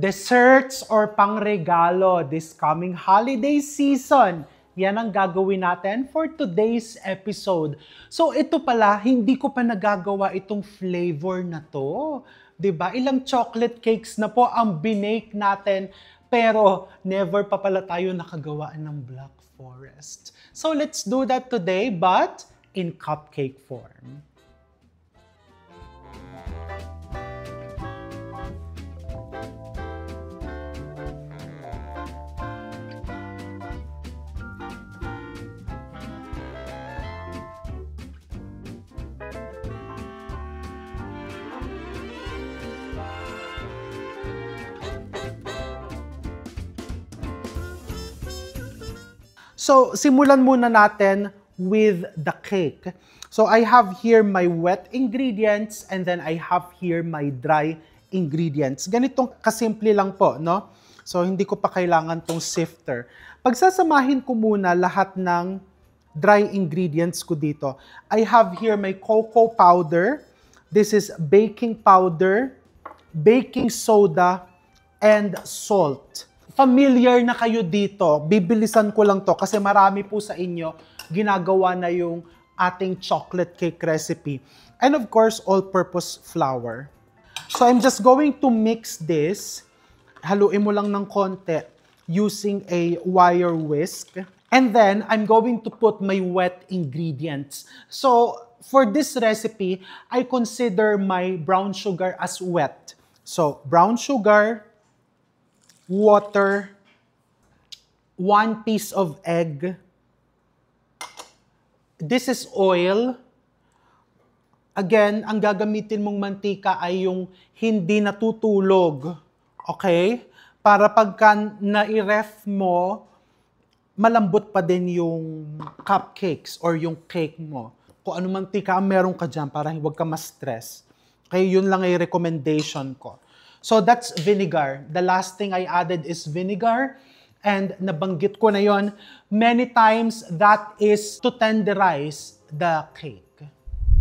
desserts or pangregalo this coming holiday season. Yan ang gagawin natin for today's episode. So ito pala, hindi ko pa nagagawa itong flavor na to. 'Di ba? Ilang chocolate cakes na po ang binake natin, pero never pa pala tayo nakagawa ng Black Forest. So let's do that today, but in cupcake form. So, simulan muna natin with the cake. So, I have here my wet ingredients and then I have here my dry ingredients. Ganitong kasimple lang po, no? So, hindi ko pa kailangan tong sifter. Pagsasamahin ko muna lahat ng dry ingredients ko dito. I have here my cocoa powder. This is baking powder, baking soda, and salt. Familiar na kayo dito, bibilisan ko lang to kasi marami po sa inyo ginagawa na yung ating chocolate cake recipe. And of course, all-purpose flour. So I'm just going to mix this. Haluin mo lang ng konti using a wire whisk. And then, I'm going to put my wet ingredients. So for this recipe, I consider my brown sugar as wet. So brown sugar, water, 1 piece of egg. This is oil. Again, ang gagamitin mong mantika ay yung hindi natutulog. Okay? Para pagka na-ref mo, malambot pa din yung cupcakes or yung cake mo. Kung ano mantika ang meron ka dyan para huwag ka ma-stress. Okay? Yun lang ay recommendation ko. So that's vinegar. The last thing I added is vinegar. And nabanggit ko na yon many times, that is to tenderize the cake.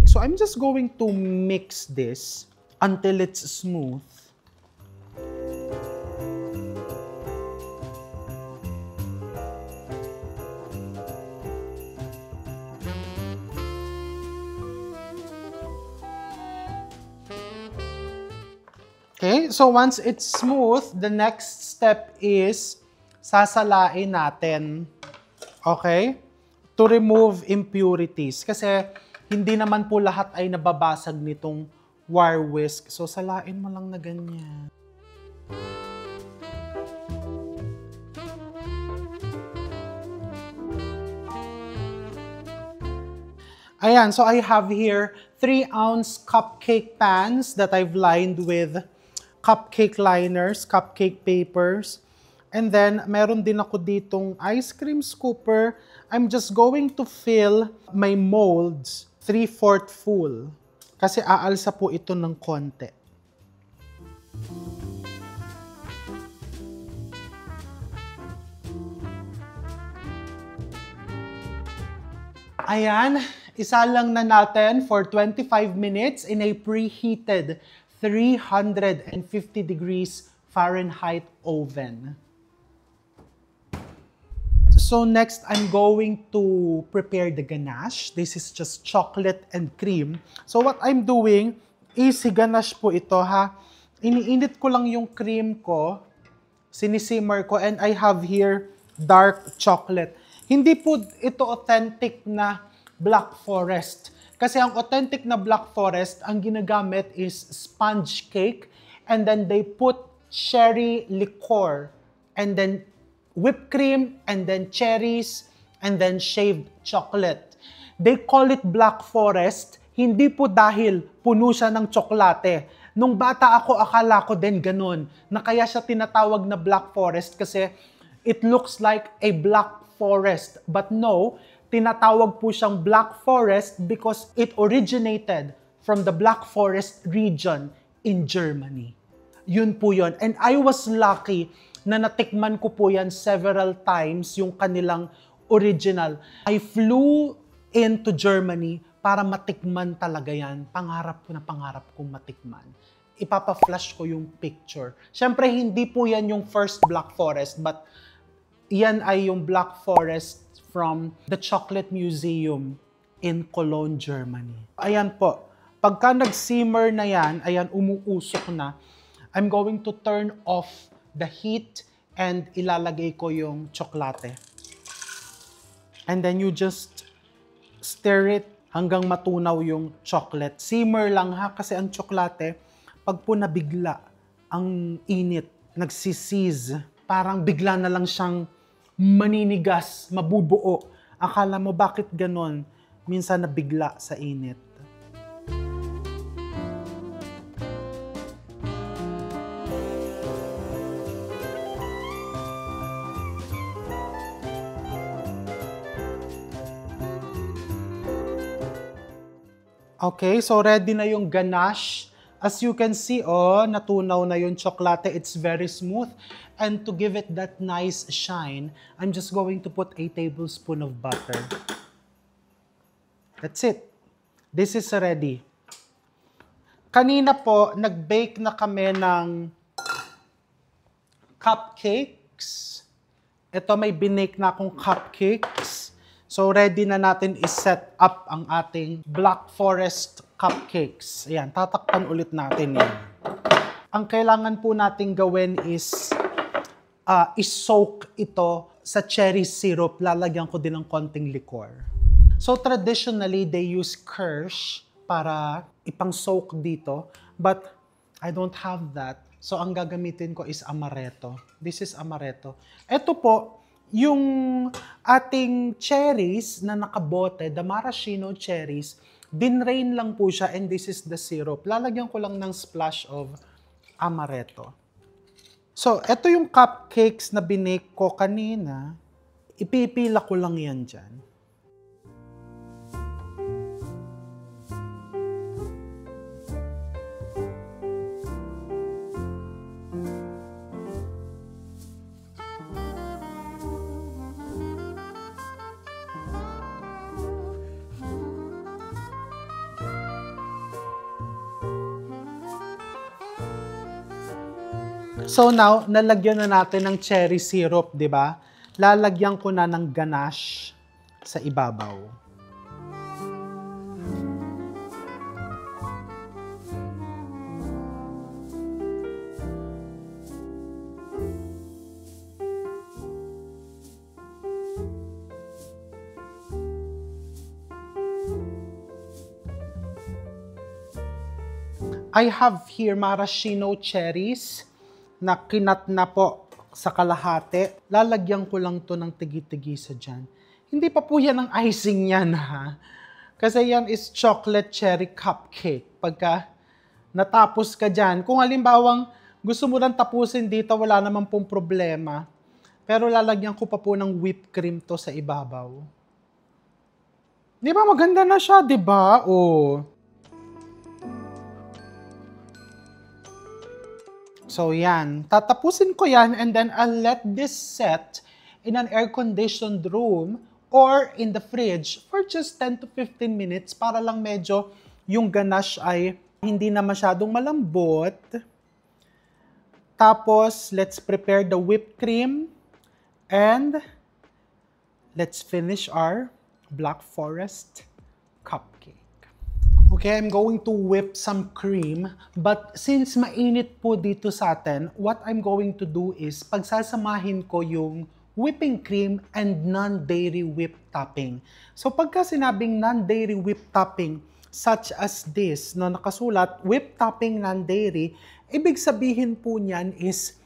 So I'm just going to mix this until it's smooth. Okay, so once it's smooth, the next step is sasalain natin. Okay? To remove impurities. Kasi hindi naman po lahat ay nababasag nitong wire whisk. So salain mo lang na ganyan. Ayan, so I have here 3-ounce cupcake pans that I've lined with cupcake liners, cupcake papers. And then, meron din ako ditong ice cream scooper. I'm just going to fill my molds 3/4 full. Kasi aalsa po ito ng konti. Ayan, isa lang na natin for 25 minutes in a preheated 350 degrees Fahrenheit oven. So next, I'm going to prepare the ganache. This is just chocolate and cream. So what I'm doing is ganache po ito ha. Iniinit ko lang yung cream ko, sinisimmer ko, and I have here dark chocolate. Hindi po ito authentic na Black Forest. Kasi ang authentic na Black Forest, ang ginagamit is sponge cake, and then they put cherry liqueur, and then whipped cream, and then cherries, and then shaved chocolate. They call it Black Forest, hindi po dahil puno siya ng tsokolate. Nung bata ako, akala ko din ganun, na kaya siya tinatawag na Black Forest kasi it looks like a black forest. But no, tinatawag po siyang Black Forest because it originated from the Black Forest region in Germany. Yun po yun. And I was lucky na natikman ko po yan several times, yung kanilang original. I flew into Germany para matikman talaga yan. Pangarap kong matikman. ipapa-flash ko yung picture. Siyempre, hindi po yan yung first Black Forest, but yan ay yung Black Forest from the Chocolate Museum in Cologne, Germany. Ayan po. Pagka nag-simmer na yan, ayan, umuusok na, I'm going to turn off the heat and ilalagay ko yung tsokolate. And then you just stir it hanggang matunaw yung chocolate. Simmer lang ha, kasi ang tsokolate, pag po nabigla ang init, nagsisiz, parang bigla na lang siyang maninigas, mabubuo. Akala mo bakit ganon? Minsan nabigla sa init. Okay, so ready na yung ganache. As you can see, oh, natunaw na yung tsokolate. It's very smooth. And to give it that nice shine, I'm just going to put a tablespoon of butter. That's it. This is ready. Kanina po, nag-bake na kami ng cupcakes. Ito, may binake na akong cupcakes. So, ready na natin i-set up ang ating Black Forest cupcakes. Ayan, tatakpan ulit natin yan. Ang kailangan po natin gawin is i-soak ito sa cherry syrup. Lalagyan ko din ng konting liquor. So, traditionally, they use kirsch para ipang-soak dito. But, I don't have that. So, ang gagamitin ko is amaretto. This is amaretto. Ito po, yung ating cherries na nakabote, the maraschino cherries, dinrain lang po siya and this is the syrup. Lalagyan ko lang ng splash of amaretto. So, ito yung cupcakes na binake ko kanina. Ipipila ko lang yan dyan. So now, nalagyan na natin ng cherry syrup, di ba? Lalagyan ko na ng ganache sa ibabaw. I have here maraschino cherries na kinat na po sa kalahati. Lalagyan ko lang to ng tigi-tigisa dyan. Hindi pa po yan ang icing yan, ha? Kasi yan is chocolate cherry cupcake. Pagka natapos ka dyan, kung halimbawang gusto mo lang tapusin dito, wala naman pong problema. Pero lalagyan ko pa po ng whipped cream to sa ibabaw. Di ba maganda na siya, di ba? Oh. So yan, tatapusin ko yan and then I'll let this set in an air-conditioned room or in the fridge for just 10 to 15 minutes para lang medyo yung ganache ay hindi na masyadong malambot. Tapos, let's prepare the whipped cream and let's finish our Black Forest cupcake. Okay, I'm going to whip some cream. But since mainit po dito sa atin, what I'm going to do is pagsasamahin ko yung whipping cream and non-dairy whipped topping. So pagka sinabing non-dairy whipped topping, such as this, na nakasulat, whipped topping non-dairy, ibig sabihin po niyan is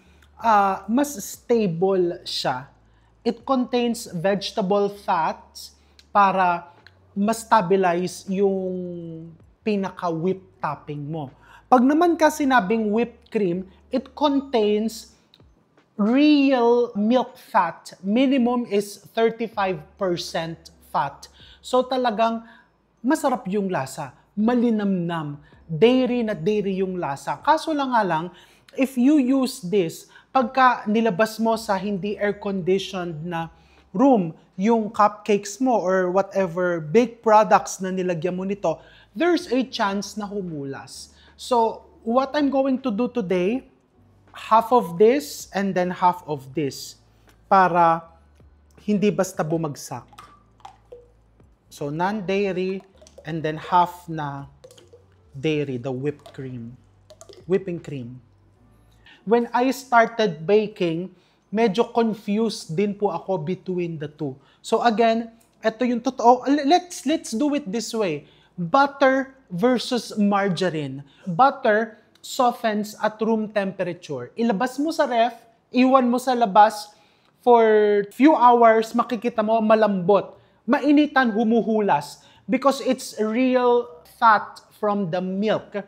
mas stable siya. It contains vegetable fats para mas stabilize yung pinaka-whipped topping mo. Pag naman ka sinabing whipped cream, it contains real milk fat. Minimum is 35% fat. So talagang masarap yung lasa, malinamnam, dairy na dairy yung lasa. Kaso lang nga lang, if you use this, pagka nilabas mo sa hindi air-conditioned na room, yung cupcakes mo or whatever baked products na nilagyan mo nito, there's a chance na humulas. So, what I'm going to do today, half of this and then half of this para hindi basta bumagsak. So, non-dairy and then half na dairy, the whipping cream. When I started baking, medyo confused din po ako between the two. So again, ito yung totoo. Let's do it this way. Butter versus margarine. Butter softens at room temperature. Ilabas mo sa ref, iwan mo sa labas for few hours, makikita mo malambot. Mainitan, humuhulas because it's real fat from the milk.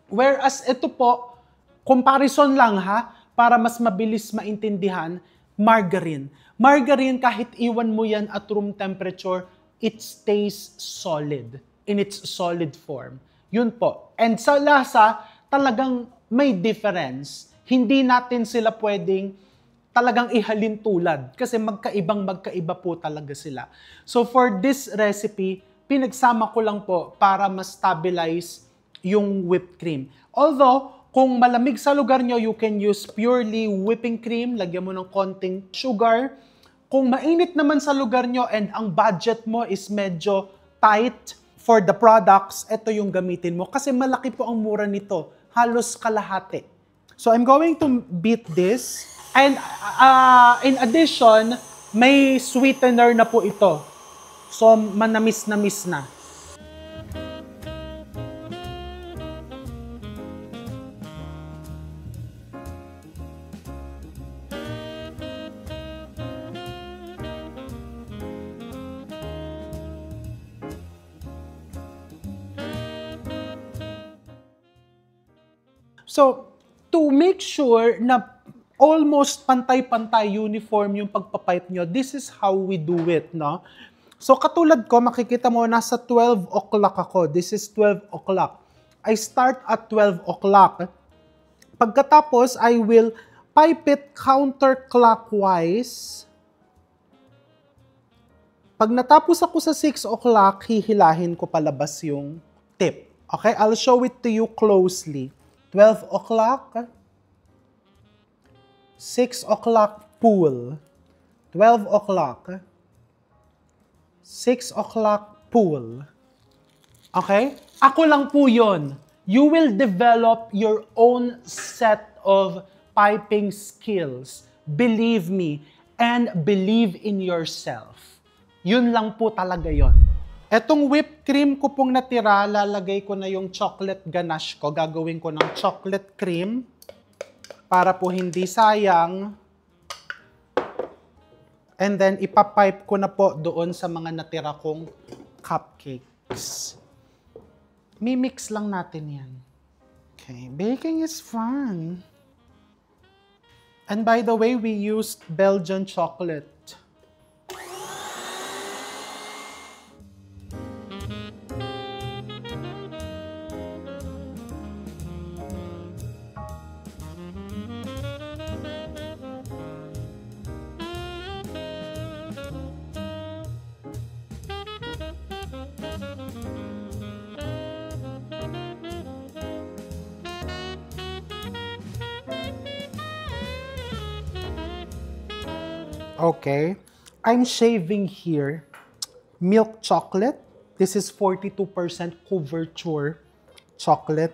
Whereas ito po, comparison lang ha, para mas mabilis maintindihan, margarine. Margarine, kahit iwan mo yan at room temperature, it stays solid, in its solid form. Yun po. And sa lasa, talagang may difference. Hindi natin sila pwedeng talagang ihalin tulad kasi magkaiba po talaga sila. So for this recipe, pinagsama ko lang po para mas stabilize yung whipped cream. Although, kung malamig sa lugar nyo, you can use purely whipping cream. Lagyan mo ng konting sugar. Kung mainit naman sa lugar nyo and ang budget mo is medyo tight for the products, ito yung gamitin mo. Kasi malaki po ang mura nito. Halos kalahati. So I'm going to beat this. And in addition, may sweetener na po ito. So manamis-namis na. So, to make sure na almost pantay-pantay uniform yung pagpapipe nyo, this is how we do it, no? So, katulad ko, makikita mo, nasa 12 o'clock ako. This is 12 o'clock. I start at 12 o'clock. Pagkatapos, I will pipe it counterclockwise. Pag natapos ako sa 6 o'clock, hihilahin ko palabas yung tip. Okay? I'll show it to you closely. 12 o'clock, 6 o'clock pull, 12 o'clock, 6 o'clock pull. Okay? Ako lang po yun. You will develop your own set of piping skills. Believe me, and believe in yourself. Yun lang po talaga yon. Etong whipped cream ko pong natira, lalagay ko na yung chocolate ganache ko. Gagawin ko ng chocolate cream para po hindi sayang. And then, ipapipe ko na po doon sa mga natira kong cupcakes. Mimix lang natin yan. Okay, baking is fun. And by the way, we used Belgian chocolate. Okay, I'm shaving here milk chocolate. This is 42% couverture chocolate.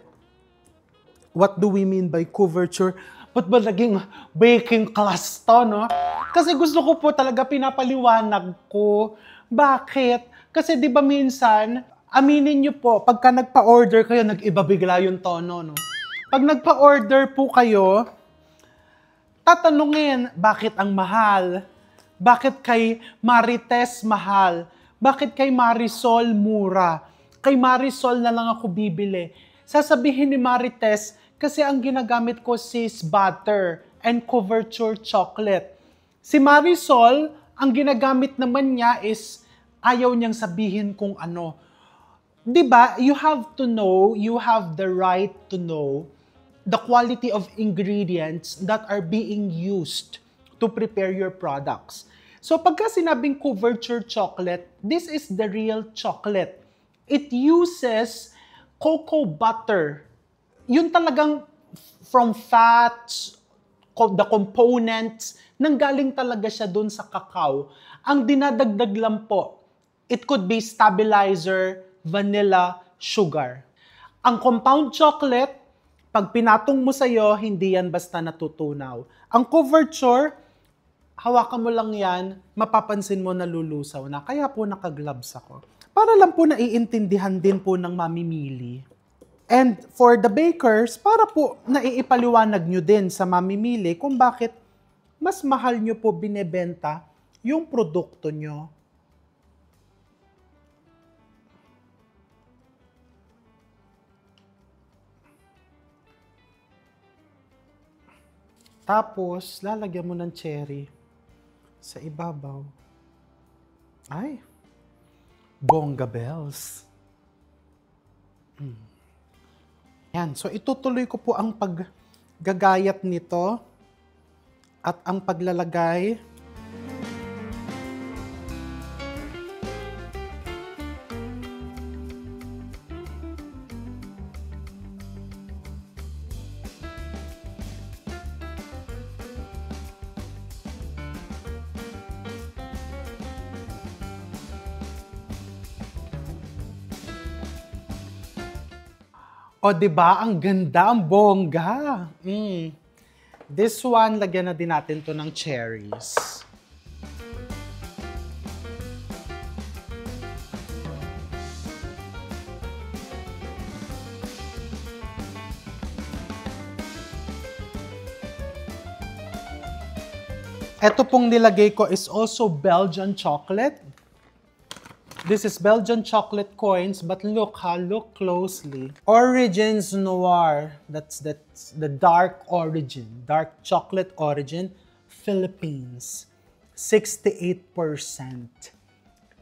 What do we mean by couverture? Ba't ba naging baking class to, no? Kasi gusto ko po talaga pinapaliwanag ko. Bakit? Kasi di ba minsan, aminin nyo po, pagka nagpa-order kayo, nag-iba bigla yung tono, no? Pag nagpa-order po kayo, tatanungin, bakit ang mahal? Bakit kay Marites mahal? Bakit kay Marisol mura? Kay Marisol na lang ako bibili. Sasabihin ni Marites, kasi ang ginagamit ko is butter and couverture chocolate. Si Marisol, ang ginagamit naman niya is ayaw niyang sabihin kung ano. Diba? You have to know, you have the right to know the quality of ingredients that are being used to prepare your products. So pagka sinabing couverture chocolate, this is the real chocolate. It uses cocoa butter. yun talagang from fats, the components, nanggaling talaga siya dun sa cacao. Ang dinadagdag lang po, it could be stabilizer, vanilla, sugar. Ang compound chocolate, pag pinatong mo sa'yo, hindi yan basta natutunaw. Ang couverture, hawakan mo lang yan, mapapansin mo nalulusaw na. Kaya po naka-gloves ako. Para lang po naiintindihan din po ng mamimili. And for the bakers, para po naiipaliwanag nyo din sa mamimili kung bakit mas mahal nyo po binebenta yung produkto nyo. Tapos, lalagyan mo ng cherry sa ibabaw. Ay, bongga bells. Yan, so itutuloy ko po ang paggagayat nito at ang paglalagay. O, diba? Ang ganda, ang bongga. This one, lagyan na din natin to ng cherries. Ito pong nilagay ko is also Belgian chocolate. This is Belgian chocolate coins, but look closely. Origins Noir, that's the dark origin, dark chocolate origin, Philippines, 68%.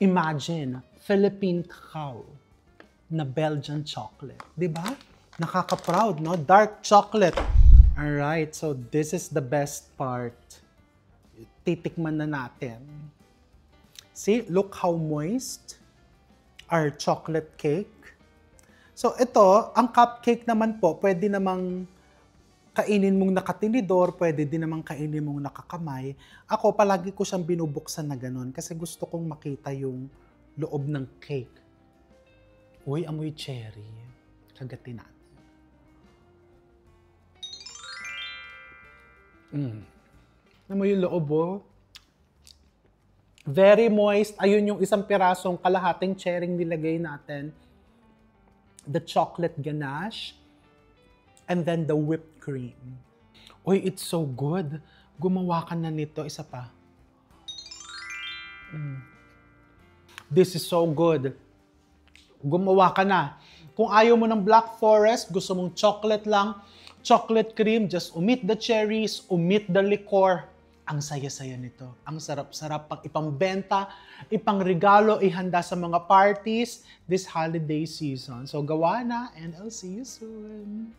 Imagine, Philippine cacao na Belgian chocolate. Diba? Nakaka-proud, no? Dark chocolate. Alright, so this is the best part. Titikman na natin. See, look how moist our chocolate cake. So ito, ang cupcake naman po, pwede namang kainin mong nakatinidor, pwede din namang kainin mong nakakamay. Ako, palagi ko siyang binubuksan na ganun kasi gusto kong makita yung loob ng cake. Uy, amoy cherry. Kagatin natin. Amoy yung loob, oh. Very moist. Ayun yung isang pirasong kalahating cherry nilagay natin. The chocolate ganache. And then the whipped cream. Uy, it's so good. Gumawa ka na nito. Isa pa. This is so good. Gumawa ka na. Kung ayaw mo ng Black Forest, gusto mong chocolate lang, chocolate cream, just omit the cherries, omit the liquor. Ang saya-saya nito. Ang sarap-sarap pang ipambenta, ipangregalo, ihanda sa mga parties this holiday season. So gawa na and I'll see you soon.